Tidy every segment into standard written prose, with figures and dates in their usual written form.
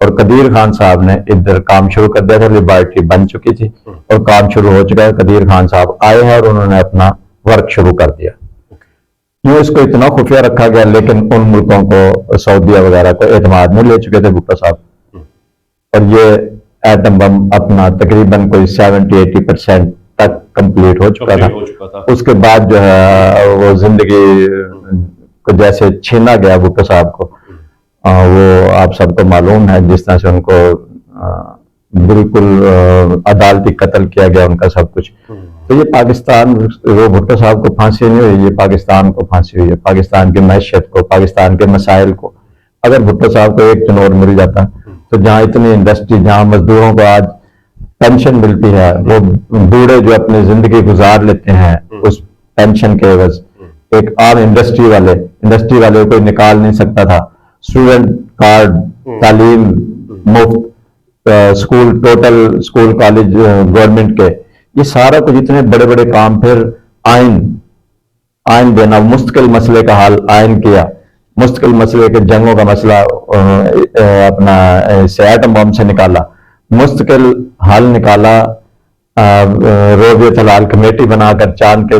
اور قدیر خان صاحب نے ادھر کام شروع کر دیا تھا. لیبارٹری بن چکی تھی اور کام شروع ہو چکا ہے. قدیر خان صاحب آئے ہیں اور انہوں نے اپنا ورک شروع کر دیا. یوں اس کو اتنا خفیہ رکھا گیا, لیکن ان ملکوں کو, سعودیہ وغیرہ کو اعتماد میں لے چکے تھے بھٹو صاحب. اور یہ ایٹم بم اپنا تقریباً کوئی 70-80% تک کمپلیٹ ہو چکا تھا. اس کے بعد جو ہے وہ زندگی کو جیسے چھینا گیا بھٹو صاحب کو, وہ آپ سب کو معلوم ہے جس طرح سے ان کو بالکل عدالتی قتل کیا گیا ان کا سب کچھ. تو یہ پاکستان, وہ بھٹو صاحب کو پھانسی نہیں ہوئی, یہ پاکستان کو پھانسی ہوئی ہے. پاکستان کی معیشت کو, پاکستان کے مسائل کو, اگر بھٹو صاحب کو ایک چنور مل جاتا تو جہاں اتنی انڈسٹری, جہاں مزدوروں کو آج پینشن ملتی ہے, وہ بوڑھے جو اپنی زندگی گزار لیتے ہیں اس پینشن کے عوض, ایک عام انڈسٹری والے کوئی نکال نہیں سکتا تھا. اسٹوڈنٹ کارڈ, تعلیم مفت, school total, school college government کے, یہ سارا کچھ اتنے بڑے بڑے کام. پھر آئین دینا, مستقل مسئلے کا حل آئین کیا, مستقل مسئلے کے جنگوں کا مسئلہ اپنا ایٹم بم سے نکالا, مستقل حل نکالا, روبیت حلال کمیٹی بنا کر چاند کے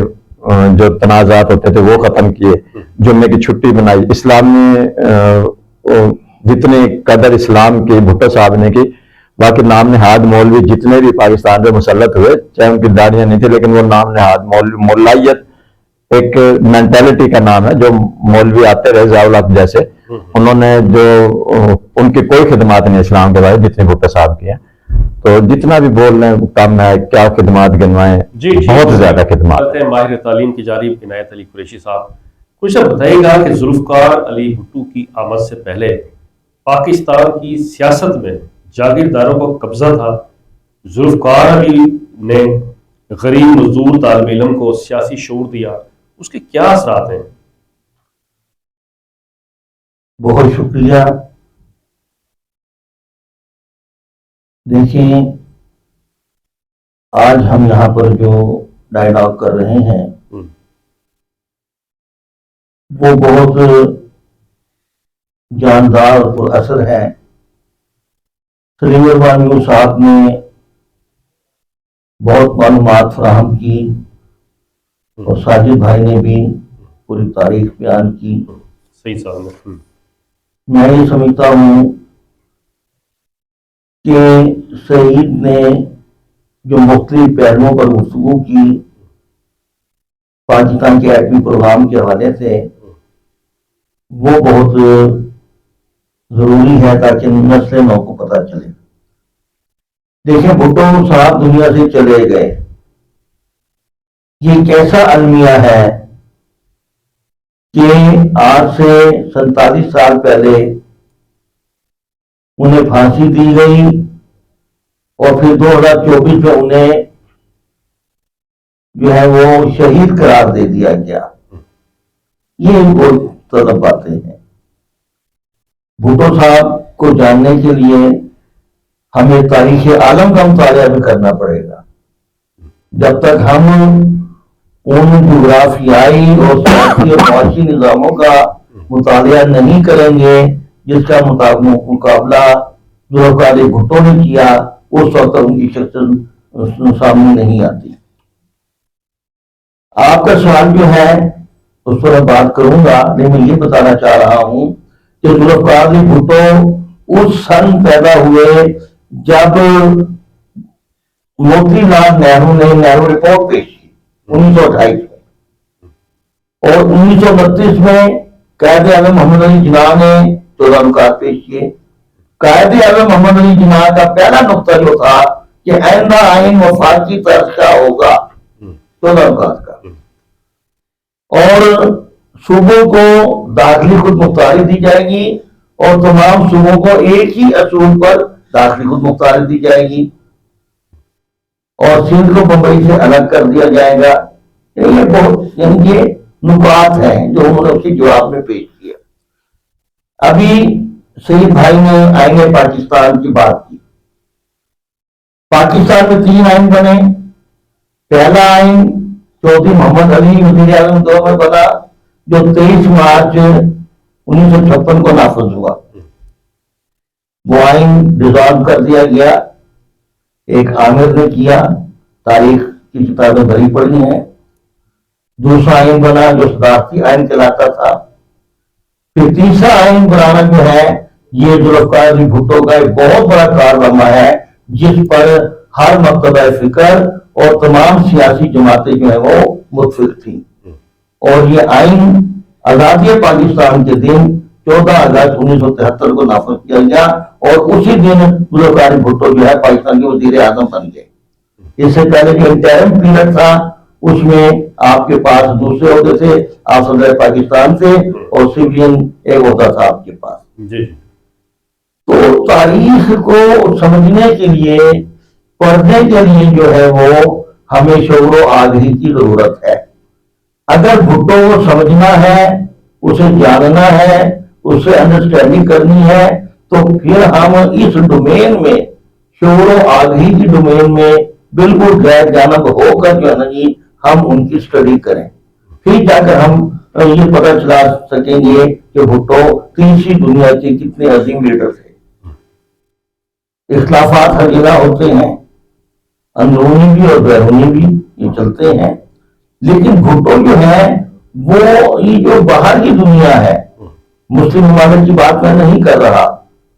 جو تنازعات ہوتے تھے وہ ختم کیے, جمعے کی چھٹی بنائی. اسلامی جتنی قدر اسلام کی بھٹو صاحب نے کی, باقی نام نہاد مولوی جتنے بھی پاکستان میں مسلط ہوئے, چاہے ان کی داڑیاں نہیں تھی, لیکن وہ نام نہاد مولائیت ایک مینٹالٹی کا نام ہے. جو مولوی آتے رہے ضیاء الحق جیسے, انہوں نے جو, ان کی کوئی خدمات نہیں اسلام کے بارے جتنی بھٹو صاحب کی ہیں. تو جتنا بھی بول رہے ہیں کم ہے, کیا خدمات گنوائیں, بہت زیادہ خدمات. ماہر تعلیم کی جانب عنایت علی قریشی صاحب, کچھ بتائیے گا کہ ذوالفقار علی بھٹو کی آمد سے پہلے پاکستان کی سیاست میں جاگیرداروں کو قبضہ تھا. ذوالفقار علی نے غریب مزدور طالب علم کو سیاسی شعور دیا, اس کے کیا اثرات ہیں؟ بہت شکریہ. دیکھیں, آج ہم یہاں پر جو ڈائیلاگ کر رہے ہیں وہ بہت جاندار اور پر اثر ہے. سلیمان بانیو صاحب نے بہت معلومات فراہم کی اور ساجد بھائی نے بھی پوری تاریخ بیان کی. صحیح صاحب, میں یہ سمجھتا ہوں کہ سعید نے جو مختلف پہلوؤں پر گفتگو کی پاکستان کے ایٹمی پروگرام کے حوالے سے, وہ بہت ضروری ہے تاکہ نسل نو کو پتہ چلے. دیکھیں, بھٹو صاحب دنیا سے چلے گئے, یہ کیسا المیہ ہے کہ آج سے 47 سال پہلے انہیں پھانسی دی گئی اور پھر 2024 میں انہیں جو ہے وہ شہید قرار دے دیا گیا. یہ ان کو طلب باتیں ہیں. بھٹو صاحب کو جاننے کے لیے ہمیں تاریخ عالم کا مطالعہ بھی کرنا پڑے گا. جب تک ہم ان جغرافیائی اور سیاسی اور معاشی نظاموں کا مطالعہ نہیں کریں گے جس کا مقابلہ ذوالفقار علی بھٹو نے کیا, اس وقت ان کی شخصیت سامنے نہیں آتی. آپ کا سوال جو ہے اس پر بات کروں گا, لیکن میں یہ بتانا چاہ رہا ہوں کہ ذوالفقار علی بھٹو اس سن پیدا ہوئے جب موتی لال نہرو نے نہرو رپورٹ پیش کی 1928 میں, اور 1929 میں قائد اعظم محمد علی جناح نے 14 نکات پیش کیے. قائد اعظم محمد علی جناح کا پہلا نقطہ جو تھا کہ آئندہ آئین وفاقی طرز کا ہوگا, 14 نکات کا, اور صوبوں کو داخلی خود مختاری دی جائے گی اور تمام صوبوں کو ایک ہی اصول پر داخلی خود مختاری دی جائے گی, اور سندھ کو بمبئی سے الگ کر دیا جائے گا. یہ بہت یہ نکات ہیں جو انہوں نے اس کے جواب میں پیش کیا. ابھی سعید بھائی نے آئین پاکستان کی بات کی. پاکستان میں 3 آئین بنے. پہلا آئین چودھری محمد علی وزیر اعظم دور میں بنا جو 23 مارچ 1956 کو نافذ ہوا. وہ آئین ڈیزالو کر دیا گیا. ایک عامر نے کیا, تاریخ کی کتابیں بھری پڑی ہیں. دوسرا آئین بنا جو صدارتی آئین کہلاتا تھا. پھر تیسرا آئین بنانا جو ہے یہ ذوالفقار علی بھٹو کا ایک بہت بڑا کارنامہ ہے, جس پر ہر مکتبہ فکر اور تمام سیاسی جماعتیں جو ہیں وہ متفق تھیں. اور یہ آئین آزادی پاکستان کے دن 14 اگست 1973 کو نافذ کیا گیا, اور اسی دن ذوالفقار علی بھٹو جو ہے پاکستان کے وزیر اعظم بن گئے. اس سے پہلے جو انٹرم پیریڈ تھا اس میں آپ کے پاس دوسرے عہدے تھے, آپ صدر پاکستان تھے, اور سویلین ایک عہدہ تھا آپ کے پاس. جی. تو تاریخ کو سمجھنے کے لیے, پڑھنے کے لیے جو ہے وہ ہمیں شعور و آگاہی کی ضرورت ہے. اگر بھٹو کو سمجھنا ہے, اسے جاننا ہے, اسے انڈرسٹینڈنگ کرنی ہے, تو پھر ہم اس ڈومین میں, شعور و آگاہی کی ڈومین میں بالکل غیر جانب ہو کر جو ہے نا جی ہم ان کی اسٹڈی کریں. پھر جا کر ہم یہ پتہ چلا سکیں گے کہ بھٹو تیسری دنیا کے کتنے عظیم لیڈر تھے. اختلافات ہر جگہ ہوتے ہیں, اندرونی بھی اور بیرونی بھی, یہ چلتے ہیں. لیکن بھٹو جو ہے وہ یہ جو باہر کی دنیا ہے, مسلم ممالک کی بات میں نہیں کر رہا,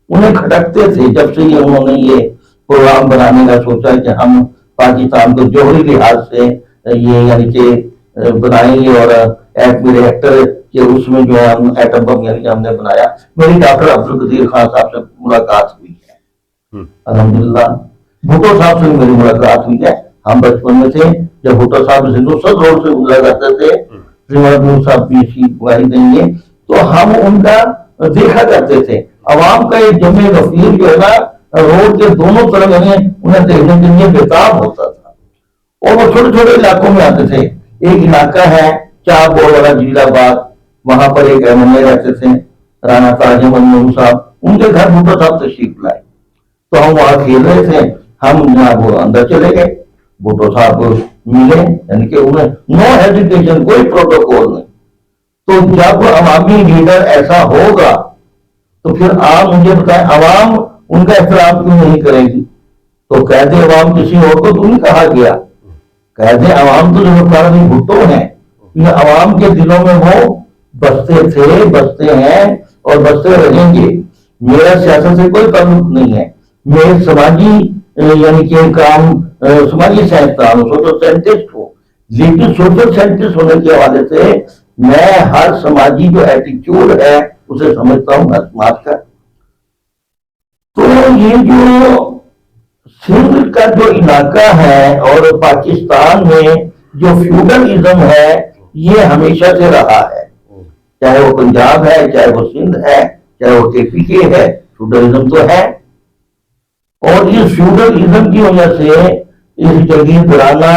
انہیں کھٹکتے تھے جب سے یہ انہوں نے یہ پروگرام بنانے کا سوچا کہ ہم پاکستان کو جوہری لحاظ سے یہ یعنی کہ بنائیں گے, اور ایٹمی ریئیکٹر کے اس میں جو ہے ہم ایٹم بم یعنی کہ ہم نے بنایا. میری ڈاکٹر عبدالقدیر خان صاحب سے ملاقات ہوئی ہے, الحمدللہ. بھٹو صاحب سے میری ملاقات ہوئی ہے. ہم بچپن میں تھے جب بھٹو صاحب ہندوستان روڈ سے گزرا کرتے تھے, صاحب بھی اس کی گواہی دیں گے, تو ہم ان کا دیکھا کرتے تھے. عوام کا ایک جمع غفیر جو ہے نا روڈ کے دونوں طرف انہیں دیکھنے کے لیے بےتاب ہوتا تھا, اور وہ چھوٹے چھوٹے علاقوں میں آتے تھے. ایک علاقہ ہے چار بور والا جلیل آباد, وہاں پر ایک ایم ایل اے رہتے تھے رانا تاج احمد نور صاحب, ان کے گھر بھٹو صاحب تشریف لائے. تو ہم وہاں کھیل رہے تھے, ہم جناب اندر چلے گئے, بھٹو صاحب ملے, یعنی کہ انہیں نو ہیزیٹیشن, کوئی پروٹوکول نہیں. تو جب عوامی لیڈر ایسا ہوگا تو پھر آپ مجھے بتائیں عوام ان کا احترام کیوں نہیں کرے گی؟ تو قید عوام کسی اور کو تو نہیں کہا گیا, قید عوام تو ذوالفقار علی بھٹو ہیں. کیونکہ عوام کے دلوں میں وہ بستے تھے, بستے ہیں اور بستے رہیں گے. میرا سیاست سے کوئی تعلق نہیں ہے, میں سماجی یعنی کہ کام سماجی سائنسدان ہوں, سوشل سائنٹسٹ ہوں. لیکن سوشل سائنٹسٹ ہونے کے حوالے سے میں ہر سماجی جو ایٹیچیوڈ ہے اسے سمجھتا ہوں ہر سماج کا. تو یہ جو سندھ کا جو علاقہ ہے اور پاکستان میں جو فیوڈلزم ہے یہ ہمیشہ سے رہا ہے, چاہے وہ پنجاب ہے, چاہے وہ سندھ ہے, چاہے وہ KPK ہے, فیوڈلزم تو ہے. اور اس فیوڈلزم کی وجہ سے, اس جدید گرانہ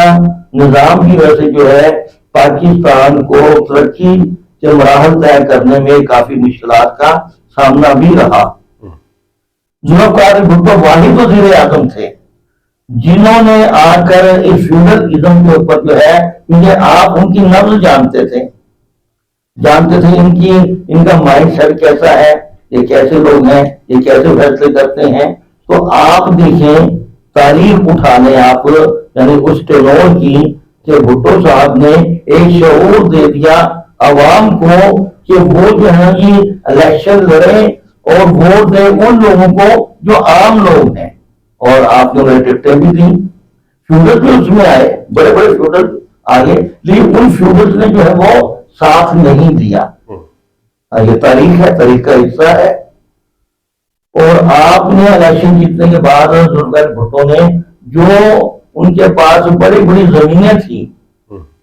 نظام کی وجہ سے جو ہے پاکستان کو ترقی کے مراحل طے کرنے میں کافی مشکلات کا سامنا بھی رہا. ذوالفقار علی بھٹو واحد وزیر اعظم تھے جنہوں نے آ کر اس فیوڈلزم کے اوپر جو ہے, کیونکہ آپ ان کی نبض جانتے تھے, ان کا مائنڈ سیٹ کیسا ہے, یہ کیسے لوگ ہیں, یہ کیسے فیصلے کرتے ہیں. تو آپ دیکھیں تاریخ اٹھا لیں آپ, یعنی اس ٹینور کی کہ بھٹو صاحب نے ایک شعور دے دیا عوام کو کہ وہ جو ہے یہ الیکشن لڑیں اور ووٹ دیں ان لوگوں کو جو عام لوگ ہیں. اور آپ نے انہیں ٹکٹیں بھی دی. فیوڈل بھی اس میں آئے, بڑے بڑے فیوڈل آگے, لیکن ان فیوڈل نے جو ہے وہ ساتھ نہیں دیا. یہ تاریخ ہے, تاریخ کا حصہ ہے. اور آپ نے الیکشن جیتنے کے بعد ذوالفقار بھٹو نے جو ان کے پاس بڑی بڑی زمینیں تھیں,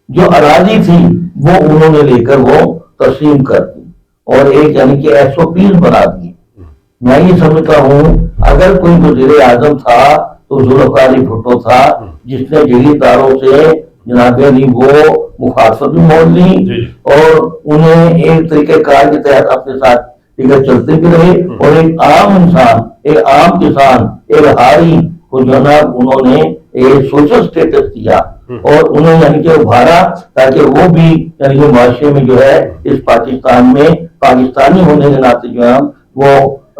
جو اراضی تھی, وہ انہوں نے لے کر وہ تقسیم کر دی اور ایک یعنی کہ SOPs بنا دی. میں یہ سمجھتا ہوں اگر کوئی وزیر اعظم تھا تو ذوالفقار علی بھٹو تھا, جس نے جگیرداروں سے جناب علی وہ مخالفت بھی موڑ لی اور انہیں ایک طریقہ کار کے تحت اپنے ساتھ چلتے بھی رہے. اور ایک عام انسان, ایک عام کسان, ایک ہاری کو جناب انہوں نے ایک سوشل سٹیٹس دیا اور انہیں یعنی کہ ابھارا تاکہ وہ بھی یعنی کہ معاشرے میں جو ہے اس پاکستان میں پاکستانی ہونے کے ناطے جو ہے وہ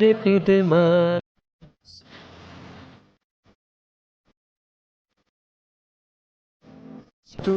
درود خدمت تو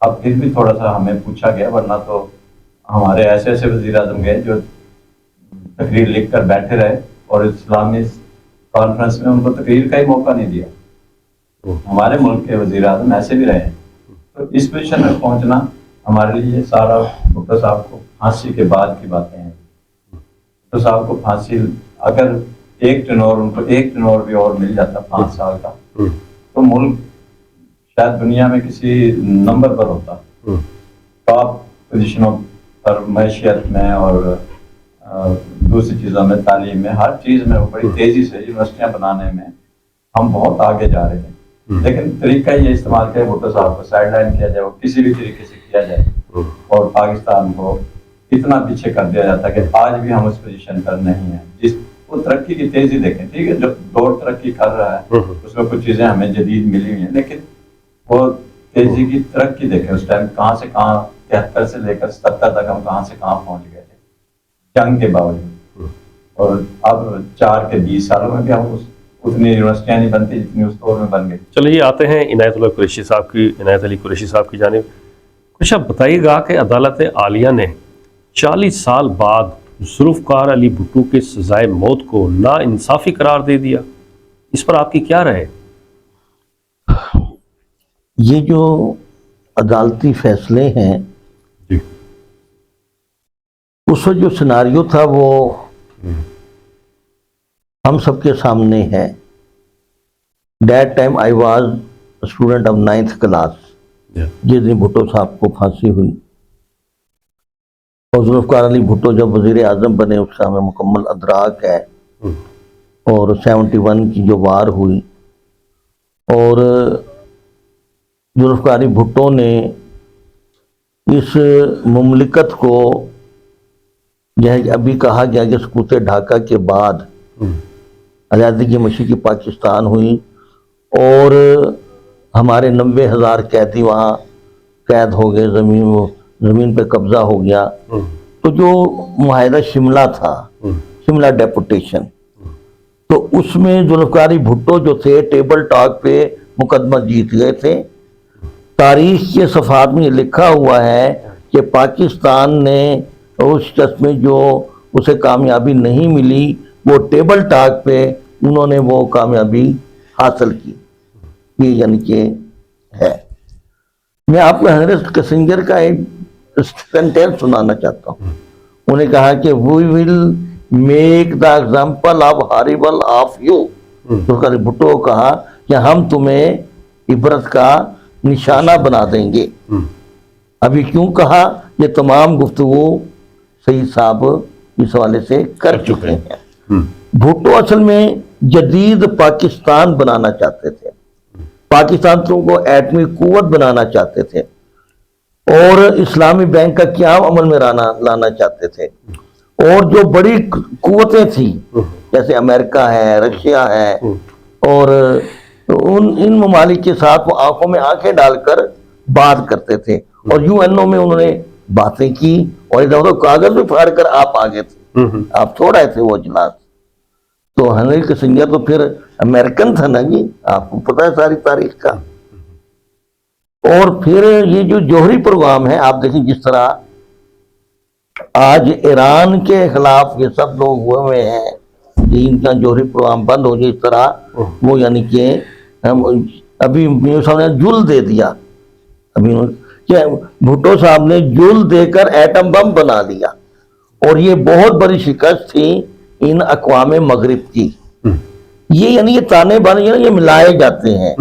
اب پھر بھی تھوڑا سا ہمیں پوچھا گیا، ورنہ تو ہمارے ایسے ایسے وزیر اعظم گئے جو تقریر لکھ کر بیٹھے رہے اور اسلامی کانفرنس میں ان کو تقریر کا ہی موقع نہیں دیا. ہمارے ملک کے وزیر اعظم ایسے بھی رہے ہیں. تو اس پوزیشن میں پہنچنا ہمارے لیے سارا بھٹو صاحب کو پھانسی کے بعد کی باتیں ہیں. بھٹو صاحب کو پھانسی، اگر ایک ٹینور بھی اور مل جاتا 5 سال کا تو ملک شاید دنیا میں کسی نمبر پر ہوتا، ٹاپ پوزیشنوں پر، معیشت میں اور دوسری چیزوں میں، تعلیم میں، ہر چیز میں بڑی تیزی سے یونیورسٹیاں بنانے میں ہم بہت آگے جا رہے ہیں. لیکن طریقہ یہ استعمال کیا بھٹو صاحب کو سائڈ لائن کیا جائے، وہ کسی بھی طریقے سے کیا جائے اور پاکستان کو اتنا پیچھے کر دیا جاتا کہ آج بھی ہم اس پوزیشن پر نہیں ہیں. جس وہ ترقی کی تیزی دیکھیں، ٹھیک ہے، جو دور ترقی کر رہا ہے اس میں کچھ چیزیں ہمیں جدید ملی ہوئی ہیں، لیکن وہ تیزی کی ترقی دیکھیں. اس ٹائم کہاں سے کہاں 73 سے لے کر 77 تک ہم کہاں سے کہاں پہنچ گئے تھے جنگ کے باوجود. اور اب 4 کے 20 سالوں میں بھی ہم اتنی یونیورسٹیاں نہیں بنتی جتنی اس دور میں بن گئی. چلیے آتے ہیں عنایت علی قریشی صاحب کی جانب. کچھ آپ بتائیے گا کہ عدالت عالیہ نے 40 سال بعد ذوالفقار علی بھٹو کے سزائے موت کو ناانصافی قرار دے دیا، اس پر آپ کی کیا رائے؟ یہ جو عدالتی فیصلے ہیں جی. اس وقت جو سیناریو تھا وہ ہم سب کے سامنے ہے. That time I was student of 9th class جس دن بھٹو صاحب کو پھانسی ہوئی. اور ذوالفقار علی بھٹو جب وزیر اعظم بنے اس کا ہمیں مکمل ادراک ہے. اور 71 کی جو وار ہوئی اور ذوالفقار علی بھٹو نے اس مملکت کو ابھی کہا گیا کہ سقوط ڈھاکہ کے بعد آزادی کی مشرقی پاکستان ہوئی اور ہمارے 90,000 قیدی وہاں قید ہو گئے، زمین پہ قبضہ ہو گیا. تو جو معاہدہ شملہ تھا، شملہ ڈیپوٹیشن، تو اس میں ذوالفقار علی بھٹو جو تھے ٹیبل ٹاک پہ مقدمہ جیت گئے تھے. تاریخ کے صفحات میں یہ لکھا ہوا ہے کہ پاکستان نے اس شخص میں جو اسے کامیابی نہیں ملی وہ ٹیبل ٹاک پہ انہوں نے وہ کامیابی حاصل کی. یہ یعنی کہ ہے. میں آپ کو ہینری کسنجر کا ایک سینٹینس سنانا چاہتا ہوں. انہوں نے کہا کہ we will make the example of horrible of you. Zulfiqar Ali Bhutto کو کہا کہ ہم تمہیں عبرت کا نشانہ بنا دیں گے. ابھی کیوں کہا؟ یہ تمام گفتگو سعید صاحب اس حوالے سے کر چکے ہیں. بھٹو اصل میں جدید پاکستان بنانا چاہتے تھے، پاکستان کو ایٹمی قوت بنانا چاہتے تھے اور اسلامی بینک کا قیام عمل میں لانا چاہتے تھے. اور جو بڑی قوتیں تھیں جیسے امریکہ ہے، رشیا ہے، اور ان ممالک کے ساتھ وہ آنکھوں میں آنکھیں ڈال کر بات کرتے تھے. اور UN میں انہوں نے باتیں کی اور ادھر ادھر کاغذ بھی پھاڑ کر آپ آگے تھے، آپ چھوڑ آئے تھے وہ اجلاس. تو ہینری کسنجر تو پھر امریکن تھا نا جی، آپ کو پتہ ہے ساری تاریخ کا. اور پھر یہ جو جوہری پروگرام ہے آپ دیکھیں جس طرح آج ایران کے خلاف یہ سب لوگ ہوئے ہیں، ان کا جوہری پروگرام بند ہو جائے اس طرح وہ یعنی کہ ابھی صاحب نے جل دے دیا. ابھی کہ بھٹو صاحب نے جل دے کر ایٹم بم بنا لیا اور یہ بہت بڑی شکست تھی ان اقوام مغرب کی. یہ یعنی یہ تانے بانے یہ ملائے جاتے ہیں.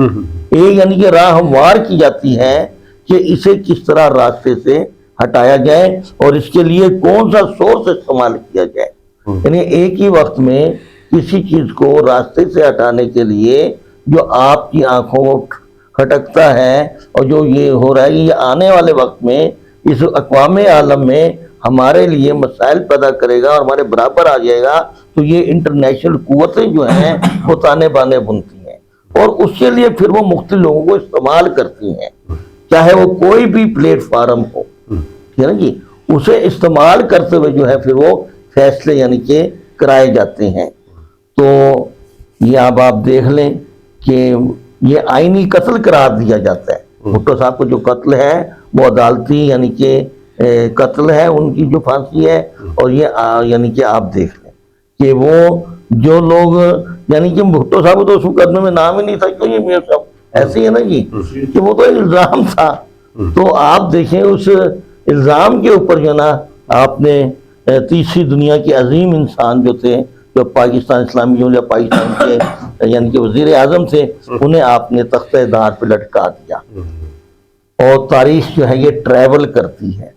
ایک یعنی کہ راہ ہموار کی جاتی ہے کہ اسے کس طرح راستے سے ہٹایا جائے اور اس کے لیے کون سا سورس استعمال کیا جائے. یعنی ایک ہی وقت میں کسی چیز کو راستے سے ہٹانے کے لیے جو آپ کی آنکھوں کو کھٹکتا ہے اور جو یہ ہو رہا ہے یہ آنے والے وقت میں اس اقوام عالم میں ہمارے لیے مسائل پیدا کرے گا اور ہمارے برابر آ جائے گا. تو یہ انٹرنیشنل قوتیں جو ہیں وہ تانے بانے بنتی ہیں اور اس کے لیے پھر وہ مختلف لوگوں کو استعمال کرتی ہیں، چاہے وہ کوئی بھی پلیٹ فارم ہو، ٹھیک ہے نا جی. اسے استعمال کرتے ہوئے جو ہے پھر وہ فیصلے یعنی کہ کرائے جاتے ہیں. تو یہ اب آپ دیکھ لیں کہ یہ آئینی قتل قرار دیا جاتا ہے. بھٹو صاحب کو جو قتل ہے وہ عدالتی یعنی کہ قتل ہے ان کی جو پھانسی ہے، اور یہ یعنی کہ آپ دیکھ لیں کہ وہ جو لوگ یعنی کہ بھٹو صاحب تو اس مقدمے میں نام ہی نہیں تھا، کیوں یہ میاں صاحب ایسے ہی ہے نا جی کہ وہ تو الزام تھا. تو آپ دیکھیں اس الزام کے اوپر جو نا آپ نے تیسری دنیا کے عظیم انسان جو تھے، جو پاکستان اسلامی جمہوریہ پاکستان کے یعنی کہ وزیر اعظم تھے، انہیں آپ نے تختہ دار پہ لٹکا دیا. اور تاریخ جو ہے یہ ٹریول کرتی ہے.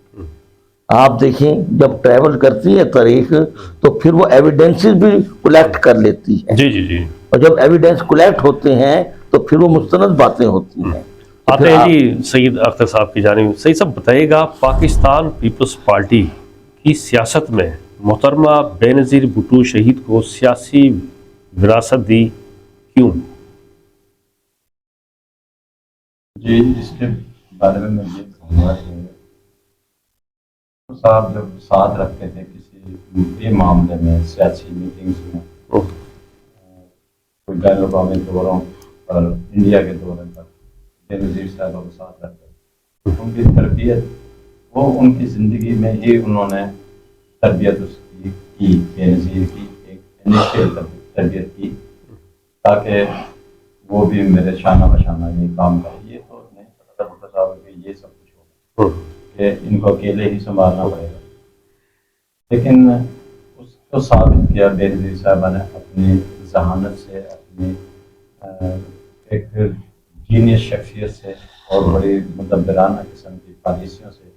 آپ دیکھیں جب ٹریول کرتی ہے تاریخ تو پھر وہ ایویڈنسز بھی کلیکٹ کر لیتی ہے. جی جی جی. اور جب ایویڈنس کلیکٹ ہوتے ہیں تو پھر وہ مستند باتیں ہوتی ہیں. آتے ہیں جی سعید اختر صاحب کی جانب. سعید صاحب بتائیے گا، پاکستان پیپلز پارٹی کی سیاست میں محترمہ بے نظیر بھٹو شہید کو سیاسی وراثت دی، کیوں؟ جی اس کے بارے میں یہ کہوں گا کہ صاحب جب ساتھ رکھتے تھے کسی بھی معاملے میں، سیاسی میٹنگز میں، کوئی بین الاقوامی دوروں پر، انڈیا کے دورے پر بے نظیر صاحب کو ساتھ رکھتے تھے. ان کی تربیت وہ ان کی زندگی میں ہی انہوں نے تربیت اس کی بے نظیر کی ایک انیشیل تربیت کی، تاکہ وہ بھی میرے شانہ بشانہ یہ کام کرے. یہ تو نہیں پتا تھا بھٹو صاحب کہ یہ سب کچھ ہوگا، کہ ان کو اکیلے ہی سنبھالنا پڑے گا. لیکن اس کو ثابت کیا بے نظیر صاحبہ نے اپنی ذہانت سے، اپنی ایک جینیس شخصیت سے اور بڑی مدبرانہ قسم کی پالیسیوں سے،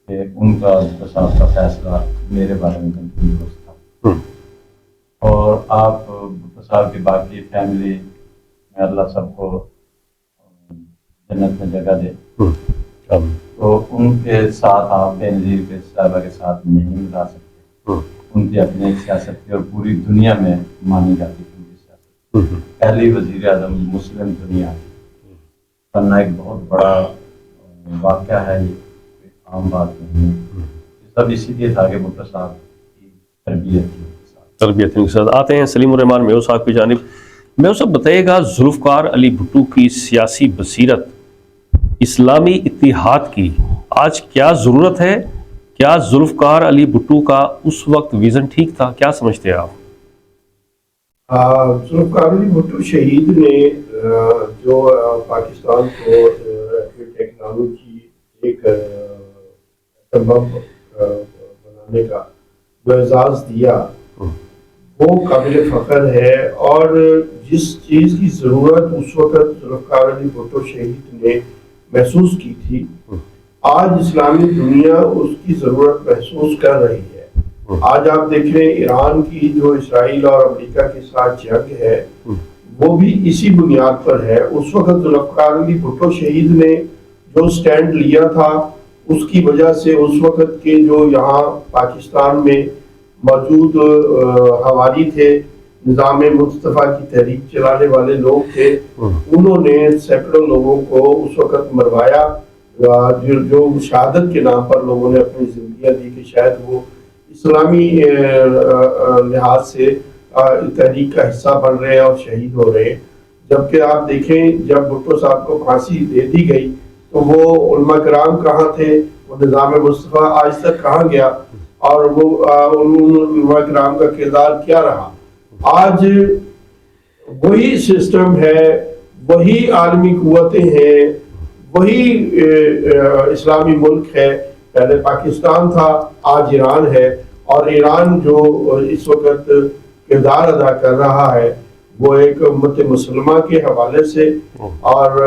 کہ ان کا بھٹو صاحب کا فیصلہ میرے بارے میں بالکل درست تھا. اور آپ بھٹو صاحب کی باقی فیملی میں اللہ سب کو جنت میں جگہ دے. تو ان کے ساتھ آپ بے نظیر کے صاحبہ کے ساتھ نہیں ملا سکتے. ان کی اپنی ایک سیاست تھی اور پوری دنیا میں مانی جاتی تھی ان کی سیاست. پہلی وزیر اعظم مسلم دنیا بننا ایک بہت بڑا واقعہ ہے، یہ عام بات نہیں ہے. سب اسی لیے تھا کہ بھٹو صاحب کی تربیت کے ساتھ. آتے ہیں سلیم الرحمان میو صاحب کی جانب. میو صاحب بتائیے گا، ذوالفقار علی بھٹو کی سیاسی بصیرت اسلامی اتحاد کی آج کیا ضرورت ہے؟ کیا ذوالفقار علی بھٹو کا اس وقت ویژن ٹھیک تھا؟ کیا سمجھتے ہیں آپ؟ ذوالفقار علی بھٹو شہید نے جو پاکستان کو ٹیکنالوجی ایک سبب بنانے کا جو اعزاز دیا وہ قابل فخر ہے. اور جس چیز کی ضرورت اس وقت ذوالفقار علی بھٹو شہید نے محسوس کی تھی، آج اسلامی دنیا اس کی ضرورت محسوس کر رہی ہے. آج آپ دیکھ رہے ہیں ایران کی جو اسرائیل اور امریکہ کے ساتھ جنگ ہے وہ بھی اسی بنیاد پر ہے. اس وقت ذوالفقار علی بھٹو شہید نے جو سٹینڈ لیا تھا اس کی وجہ سے اس وقت کے جو یہاں پاکستان میں موجود حوالی تھے، نظام مصطفیٰ کی تحریک چلانے والے لوگ تھے، انہوں نے سینکڑوں لوگوں کو اس وقت مروایا، جو شہادت کے نام پر لوگوں نے اپنی زندگیاں دی کہ شاید وہ اسلامی لحاظ سے تحریک کا حصہ بن رہے ہیں اور شہید ہو رہے ہیں. جبکہ آپ دیکھیں جب بھٹو صاحب کو پھانسی دے دی گئی تو وہ علماء کرام کہاں تھے، وہ نظام مصطفیٰ آج تک کہاں گیا، اور وہ علماء کرام کا کردار کیا رہا. آج وہی سسٹم ہے، وہی عالمی قوتیں ہیں، وہی اسلامی ملک ہے. پہلے پاکستان تھا، آج ایران ہے. اور ایران جو اس وقت کردار ادا کر رہا ہے وہ ایک امت مسلمہ کے حوالے سے اور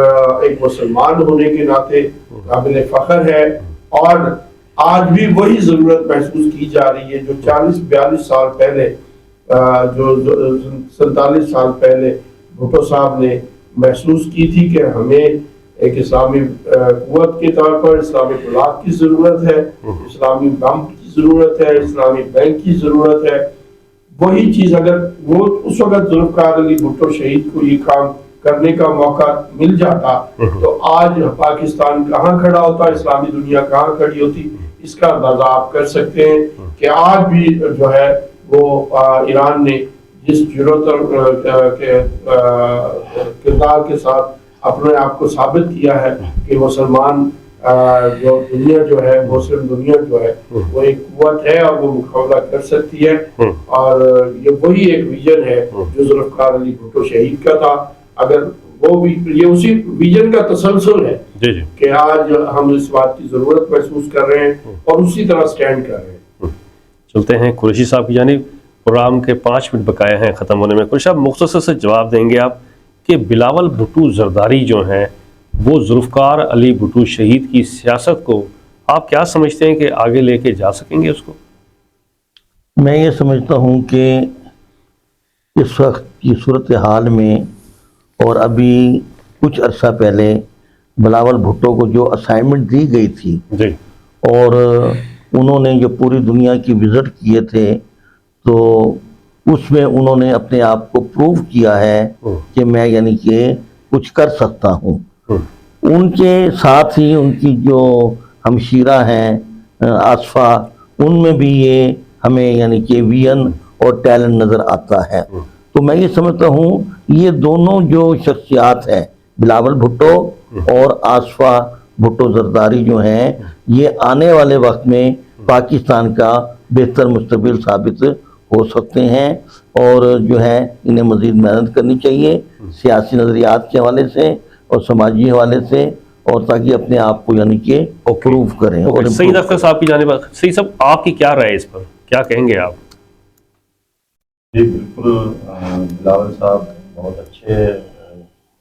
ایک مسلمان ہونے کے ناطے قابل فخر ہے. اور آج بھی وہی ضرورت محسوس کی جا رہی ہے جو 40-42 سال پہلے، جو 47 سال پہلے بھٹو صاحب نے محسوس کی تھی کہ ہمیں ایک اسلامی قوت کے طور پر اسلامی بلاک کی ضرورت ہے، اسلامی بم کی ضرورت ہے، اسلامی بینک کی ضرورت ہے. وہی چیز اگر وہ اس وقت ذوالفقار علی بھٹو شہید کو یہ کام کرنے کا موقع مل جاتا تو آج پاکستان کہاں کھڑا ہوتا، اسلامی دنیا کہاں کھڑی ہوتی. اس کا اندازہ آپ کر سکتے ہیں کہ آج بھی جو ہے وہ ایران نے جس جرأت کے کردار کے ساتھ اپنے آپ کو ثابت کیا ہے کہ مسلمان جو دنیا جو ہے مسلم دنیا جو ہے وہ ایک قوت ہے اور وہ مقابلہ کر سکتی ہے، اور یہ وہی ایک ویژن ہے جو ذوالفقار علی بھٹو شہید کا تھا. اگر وہ بھی یہ اسی ویژن کا تسلسل ہے کہ آج ہم اس بات کی ضرورت محسوس کر رہے ہیں اور اسی طرح سٹینڈ کر رہے ہیں. چلتے ہیں قریشی صاحب کی جانب. پروگرام کے 5 منٹ بقایا ہیں ختم ہونے میں. قریشی صاحب مختصر سے جواب دیں گے آپ کہ بلاول بھٹو زرداری جو ہیں وہ ذوالفقار علی بھٹو شہید کی سیاست کو آپ کیا سمجھتے ہیں کہ آگے لے کے جا سکیں گے اس کو؟ میں یہ سمجھتا ہوں کہ اس وقت کی صورتحال میں اور ابھی کچھ عرصہ پہلے بلاول بھٹو کو جو اسائنمنٹ دی گئی تھی جی، اور انہوں نے جو پوری دنیا کی وزٹ کیے تھے تو اس میں انہوں نے اپنے آپ کو پروو کیا ہے کہ میں یعنی کہ کچھ کر سکتا ہوں. ان کے ساتھ ہی ان کی جو ہمشیرہ ہیں آصفہ، ان میں بھی یہ ہمیں یعنی کہ وین اور ٹیلنٹ نظر آتا ہے. تو میں یہ سمجھتا ہوں یہ دونوں جو شخصیات ہیں بلاول بھٹو اور آصفہ بھٹو زرداری جو ہیں یہ آنے والے وقت میں پاکستان کا بہتر مستقبل ثابت ہو سکتے ہیں، اور جو ہے انہیں مزید محنت کرنی چاہیے سیاسی نظریات کے حوالے سے اور سماجی حوالے سے، اور تاکہ اپنے آپ کو یعنی کہ پروو کریں. اور سعید اختر صاحب کی جانب. سعید صاحب آپ کی کیا رائے اس پر، کیا کہیں گے آپ؟ جی بالکل، بلاول صاحب بہت اچھے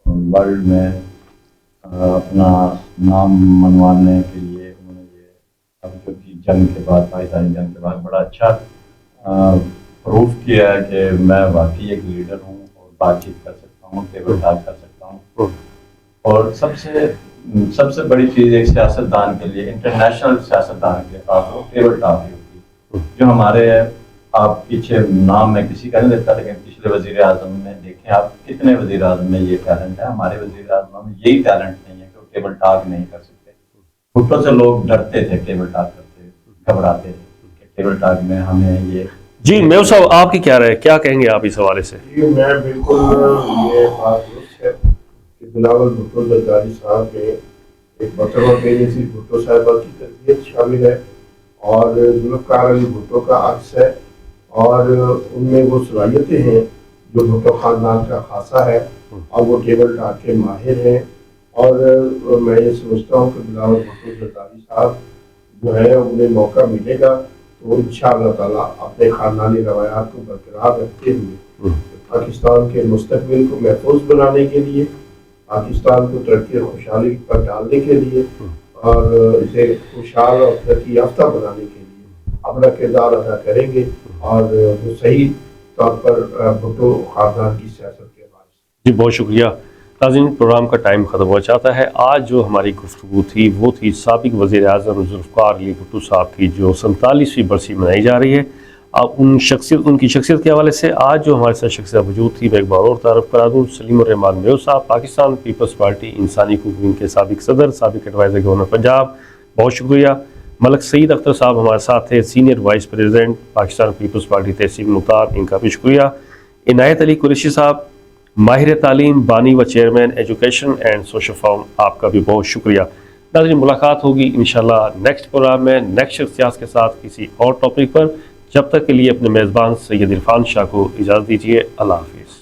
ورلڈ میں اپنا نام منوانے کے لیے انہوں نے یہ اب جو کہ جنگ کے بعد پاکستانی جنگ کے بعد بڑا اچھا پروف کیا ہے کہ میں واقعی ایک لیڈر ہوں اور بات چیت کر سکتا ہوں، ٹیبل ٹاک کر سکتا ہوں. اور سب سے بڑی چیز ایک سیاستدان کے لیے، انٹرنیشنل سیاستدان کے پاس وہ ٹیبل ٹاک ہی ہوتی ہے. جو ہمارے آپ پیچھے نام میں کسی کا نہیں دیتا، لیکن پچھلے وزیر اعظم میں دیکھیں آپ کتنے وزیر اعظم میں یہ ٹیلنٹ ہے. ہمارے وزیر اعظم میں یہی ٹیلنٹ نہیں ہے کہ وہ ٹیبل ٹاک نہیں کر سکتے. بھٹو سے لوگ ڈرتے تھے ٹیبل ٹاک کرتے، گھبراتے تھے کہ ٹیبل ٹاک میں ہمیں یہ. جی میو صاحب آپ کی کیا رائے، کیا کہیں گے آپ اس حوالے سے؟ جی میں بالکل یہ بات درست ہے کہ بلاول بھٹو زرداری صاحب میں ایک مرتبہ بینظیر بھٹو صاحبہ کی تربیت شامل ہے اور ذوالفقار علی بھٹو کا عکس ہے، اور ان میں وہ صلاحیتیں ہیں جو بھٹو خاندان کا خاصہ ہے، اور وہ ٹیبل ٹاک کے ماہر ہیں. اور میں یہ سمجھتا ہوں کہ بلاول بھٹو زرداری صاحب جو ہے انہیں موقع ملے گا تو انشاءاللہ تعالیٰ اپنے خاندانی روایات کو برقرار رکھتے ہوئے پاکستان کے مستقبل کو محفوظ بنانے کے لیے، پاکستان کو ترقی اور خوشحالی پر ڈالنے کے لیے اور اسے خوشحال اور ترقی یافتہ بنانے کے لیے اپنا کردار ادا کریں گے، اور وہ صحیح طور پر بھٹو خاندان کی سیاست کے باعث. جی بہت شکریہ. ناظرین پروگرام کا ٹائم ختم ہو جاتا ہے. آج جو ہماری گفتگو تھی وہ تھی سابق وزیر اعظم ذوالفقار علی بھٹو صاحب کی جو 47ویں برسی منائی جا رہی ہے. اب ان کی شخصیت کے حوالے سے آج جو ہمارے ساتھ شخصیت موجود تھی میں ایک بار اور تعارف کرا دوں. سلیم الرحمان میو صاحب، پاکستان پیپلز پارٹی انسانی حقوق ونگ کے سابق صدر، سابق ایڈوائزر گورنر پنجاب، بہت شکریہ. ملک سعید اختر صاحب ہمارے ساتھ تھے، senior vice president Pakistan Peoples Party تحصیل مختار، ان کا بھی شکریہ. عنایت علی قریشی صاحب، ماہر تعلیم، بانی و chairman education and social forum, آپ کا بھی بہت شکریہ. ناظرین ملاقات ہوگی انشاءاللہ نیکسٹ پروگرام میں نیکسٹ شخصیات کے ساتھ کسی اور ٹاپک پر. جب تک کے لیے اپنے میزبان سید عرفان شاہ کو اجازت دیجیے. اللہ حافظ.